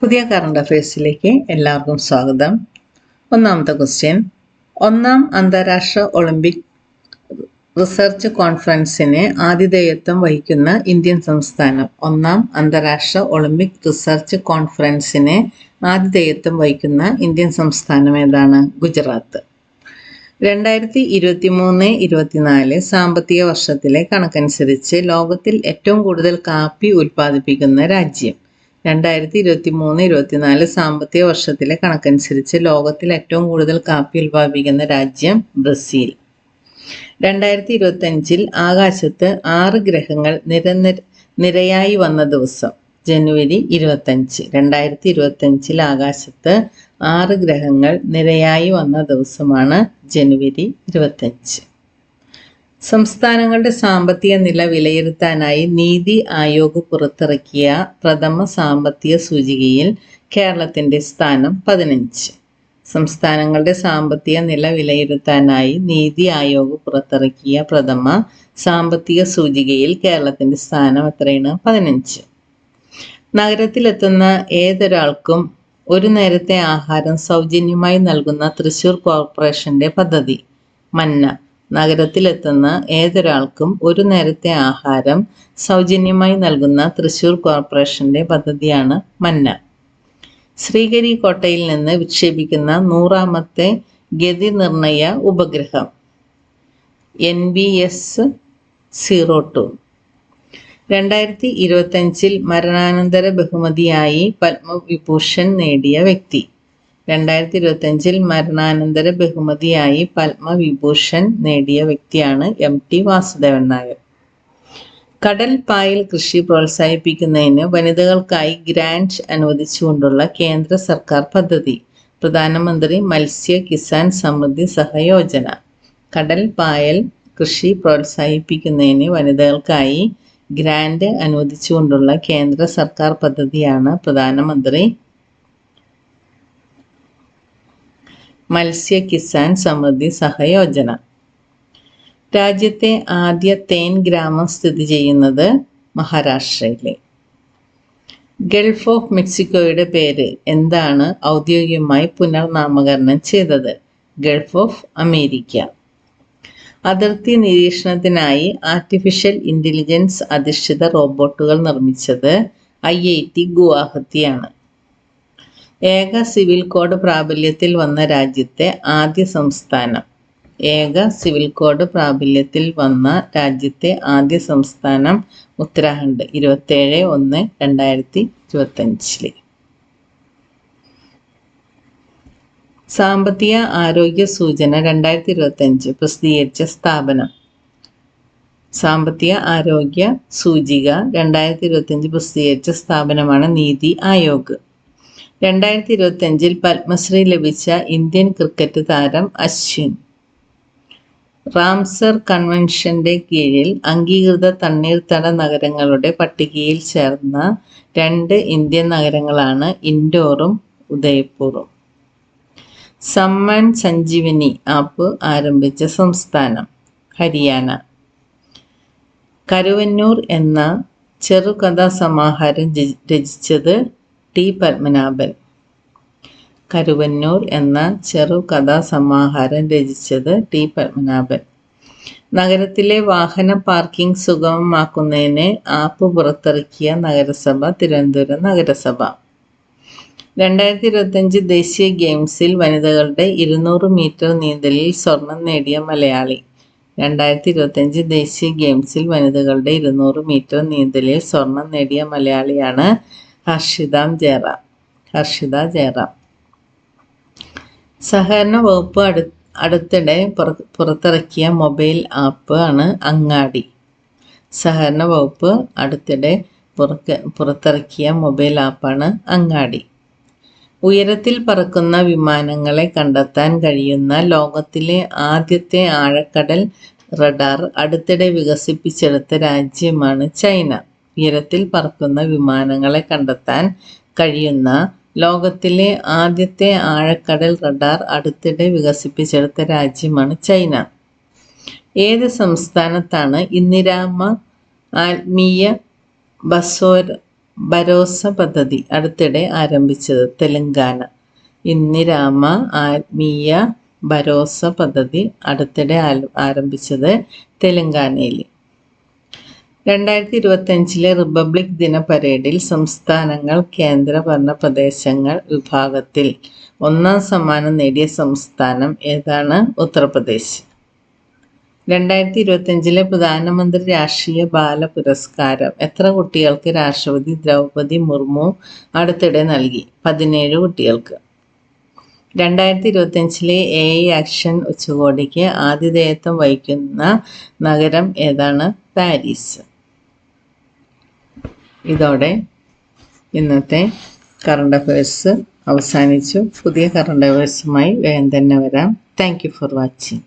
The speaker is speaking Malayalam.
പുതിയ കറണ്ട് അഫയേഴ്സിലേക്ക് എല്ലാവർക്കും സ്വാഗതം. ഒന്നാമത്തെ ക്വസ്റ്റ്യൻ, ഒന്നാം അന്താരാഷ്ട്ര ഒളിമ്പിക് റിസർച്ച് കോൺഫറൻസിന് ആതിഥേയത്വം വഹിക്കുന്ന ഇന്ത്യൻ സംസ്ഥാനം. ഒന്നാം അന്താരാഷ്ട്ര ഒളിമ്പിക് റിസർച്ച് കോൺഫറൻസിന് ആതിഥേയത്വം വഹിക്കുന്ന ഇന്ത്യൻ സംസ്ഥാനം ഏതാണ്? ഗുജറാത്ത്. 2023-24 സാമ്പത്തിക വർഷത്തിലെ കണക്കനുസരിച്ച് ലോകത്തിൽ ഏറ്റവും കൂടുതൽ കാപ്പി ഉൽപ്പാദിപ്പിക്കുന്ന രാജ്യം. 2023-24 സാമ്പത്തിക വർഷത്തിലെ കണക്കനുസരിച്ച് ലോകത്തിൽ ഏറ്റവും കൂടുതൽ കാപ്പി ഉൽപ്പാദിപ്പിക്കുന്ന രാജ്യം ബ്രസീൽ. 2025 ആകാശത്ത് 6 ഗ്രഹങ്ങൾ നിരയായി വന്ന ദിവസം. ജനുവരി 25. 2025 ആകാശത്ത് 6 ഗ്രഹങ്ങൾ നിരയായി വന്ന ദിവസമാണ് ജനുവരി 25. സംസ്ഥാനങ്ങളുടെ സാമ്പത്തിക നില വിലയിരുത്താനായി നീതി ആയോഗ് പുറത്തിറക്കിയ പ്രഥമ സാമ്പത്തിക സൂചികയിൽ കേരളത്തിന്റെ സ്ഥാനം 15. സംസ്ഥാനങ്ങളുടെ സാമ്പത്തിക നില വിലയിരുത്താനായി നീതി ആയോഗ് പുറത്തിറക്കിയ പ്രഥമ സാമ്പത്തിക സൂചികയിൽ കേരളത്തിന്റെ സ്ഥാനം എത്രയാണ്? 15. നഗരത്തിലെത്തുന്ന ഏതൊരാൾക്കും ഒരു നേരത്തെ ആഹാരം സൗജന്യമായി നൽകുന്ന തൃശൂർ കോർപ്പറേഷന്റെ പദ്ധതി. മന്ന. നഗരത്തിലെത്തുന്ന ഏതൊരാൾക്കും ഒരു നേരത്തെ ആഹാരം സൗജന്യമായി നൽകുന്ന തൃശൂർ കോർപ്പറേഷന്റെ പദ്ധതിയാണ് മന്ന. ശ്രീഹരിക്കോട്ടയിൽ നിന്ന് വിക്ഷേപിക്കുന്ന 100ാമത്തെ ഗതി നിർണയ ഉപഗ്രഹം NBS-02. 2025 മരണാനന്തര ബഹുമതിയായി പത്മവിഭൂഷൺ നേടിയ വ്യക്തി. 2025 മരണാനന്തര ബഹുമതിയായി പത്മവിഭൂഷൺ നേടിയ വ്യക്തിയാണ് MT വാസുദേവൻ നായർ. കടൽ പായൽ കൃഷി പ്രോത്സാഹിപ്പിക്കുന്നതിന് വനിതകൾക്കായി ഗ്രാന്റ് അനുവദിച്ചുകൊണ്ടുള്ള കേന്ദ്ര സർക്കാർ പദ്ധതി. പ്രധാനമന്ത്രി മത്സ്യ കിസാൻ സമൃദ്ധി സഹയോജന. കടൽ പായൽ കൃഷി പ്രോത്സാഹിപ്പിക്കുന്നതിന് വനിതകൾക്കായി ഗ്രാന്റ് അനുവദിച്ചുകൊണ്ടുള്ള കേന്ദ്ര സർക്കാർ പദ്ധതിയാണ് പ്രധാനമന്ത്രി മത്സ്യ കിസാൻ സമൃദ്ധി സഹയോജന. രാജ്യത്തെ ആദ്യ തേൻ ഗ്രാമം സ്ഥിതി ചെയ്യുന്നത് മഹാരാഷ്ട്രയിലെ. ഗൾഫ് ഓഫ് മെക്സിക്കോയുടെ പേര് എന്താണ് ഔദ്യോഗികമായി പുനർനാമകരണം ചെയ്തത്? Gulf of America. അതിർത്തി നിരീക്ഷണത്തിനായി ആർട്ടിഫിഷ്യൽ ഇന്റലിജൻസ് അധിഷ്ഠിത റോബോട്ടുകൾ നിർമ്മിച്ചത് IIT ഗുവാഹത്തിയാണ്. ഏക സിവിൽ കോഡ് പ്രാബല്യത്തിൽ വന്ന രാജ്യത്തെ ആദ്യ സംസ്ഥാനം. ഏക സിവിൽ കോഡ് പ്രാബല്യത്തിൽ വന്ന രാജ്യത്തെ ആദ്യ സംസ്ഥാനം ഉത്തരാഖണ്ഡ്. 27/1/2025. സാമ്പത്തിക ആരോഗ്യ സൂചന 2025 പ്രസിദ്ധീകരിച്ച സ്ഥാപനം. സാമ്പത്തിക ആരോഗ്യ സൂചിക 2025 പ്രസിദ്ധീകരിച്ച സ്ഥാപനമാണ് നീതി ആയോഗ്. 2025 പത്മശ്രീ ലഭിച്ച ഇന്ത്യൻ ക്രിക്കറ്റ് താരം അശ്വിൻ. റാംസർ കൺവെൻഷന്റെ കീഴിൽ അംഗീകൃത തണ്ണീർത്തട നഗരങ്ങളുടെ പട്ടികയിൽ ചേർന്ന 2 ഇന്ത്യൻ നഗരങ്ങളാണ് ഇൻഡോറും ഉദയ്പൂറും. സമ്മാൻ സഞ്ജീവനി ആപ്പ് ആരംഭിച്ച സംസ്ഥാനം ഹരിയാന. കരുവന്നൂർ എന്ന ചെറുകഥാസമാഹാരം രചിച്ചത് T പത്മനാഭൻ. കരുവന്നൂർ എന്ന ചെറുകഥാസമാഹാരം രചിച്ചത് T പത്മനാഭൻ. നഗരത്തിലെ വാഹന പാർക്കിംഗ് സുഗമമാക്കുന്നതിന് ആപ്പ് പുറത്തിറക്കിയ നഗരസഭ തിരുവനന്തപുരം നഗരസഭ. 2025 ദേശീയ ഗെയിംസിൽ വനിതകളുടെ 200 മീറ്റർ നീന്തലിൽ സ്വർണം നേടിയ മലയാളി. 2025 ദേശീയ ഗെയിംസിൽ വനിതകളുടെ 200 മീറ്റർ നീന്തലിൽ സ്വർണം നേടിയ മലയാളിയാണ് ഹർഷിത ജയറാം. സഹകരണ വകുപ്പ് അടുത്തിടെ പുറത്തിറക്കിയ മൊബൈൽ ആപ്പ് ആണ് അങ്ങാടി. സഹകരണ വകുപ്പ് അടുത്തിടെ പുറത്തിറക്കിയ മൊബൈൽ ആപ്പാണ് അങ്ങാടി. ഉയരത്തിൽ പറക്കുന്ന വിമാനങ്ങളെ കണ്ടെത്താൻ കഴിയുന്ന ലോകത്തിലെ ആദ്യത്തെ ആഴക്കടൽ റഡാർ അടുത്തിടെ വികസിപ്പിച്ചെടുത്ത രാജ്യമാണ് ചൈന. ഉയരത്തിൽ പറക്കുന്ന വിമാനങ്ങളെ കണ്ടെത്താൻ കഴിയുന്ന ലോകത്തിലെ ആദ്യത്തെ ആഴക്കടൽ റഡാർ അടുത്തിടെ വികസിപ്പിച്ചെടുത്ത രാജ്യമാണ് ചൈന. ഏത് സംസ്ഥാനത്താണ് ഇന്ദിരാമ ആത്മീയ ഭരോസ പദ്ധതി അടുത്തിടെ ആരംഭിച്ചത്? തെലങ്കാന. ഇന്ദിരാമ ആത്മീയ ഭരോസ പദ്ധതി അടുത്തിടെ ആരംഭിച്ചത് തെലങ്കാനയിൽ. 2025 റിപ്പബ്ലിക് ദിന പരേഡിൽ സംസ്ഥാനങ്ങൾ, കേന്ദ്രഭരണ പ്രദേശങ്ങൾ വിഭാഗത്തിൽ 1ാം സമ്മാനം നേടിയ സംസ്ഥാനം ഏതാണ്? ഉത്തർപ്രദേശ്. 2025 പ്രധാനമന്ത്രി രാഷ്ട്രീയ ബാല പുരസ്കാരം എത്ര കുട്ടികൾക്ക് രാഷ്ട്രപതി ദ്രൗപദി മുർമു അടുത്തിടെ നൽകി? 17 കുട്ടികൾക്ക്. 2025 AI ആക്ഷൻ ഉച്ചകോടിക്ക് ആതിഥേയത്വം വഹിക്കുന്ന നഗരം ഏതാണ്? പാരീസ്. ഇതോടെ ഇന്നത്തെ കറണ്ട് അഫയേഴ്സ് അവസാനിച്ചു. പുതിയ കറണ്ട് അഫയേഴ്സുമായി വേഗം തന്നെ വരാം. Thank you for watching.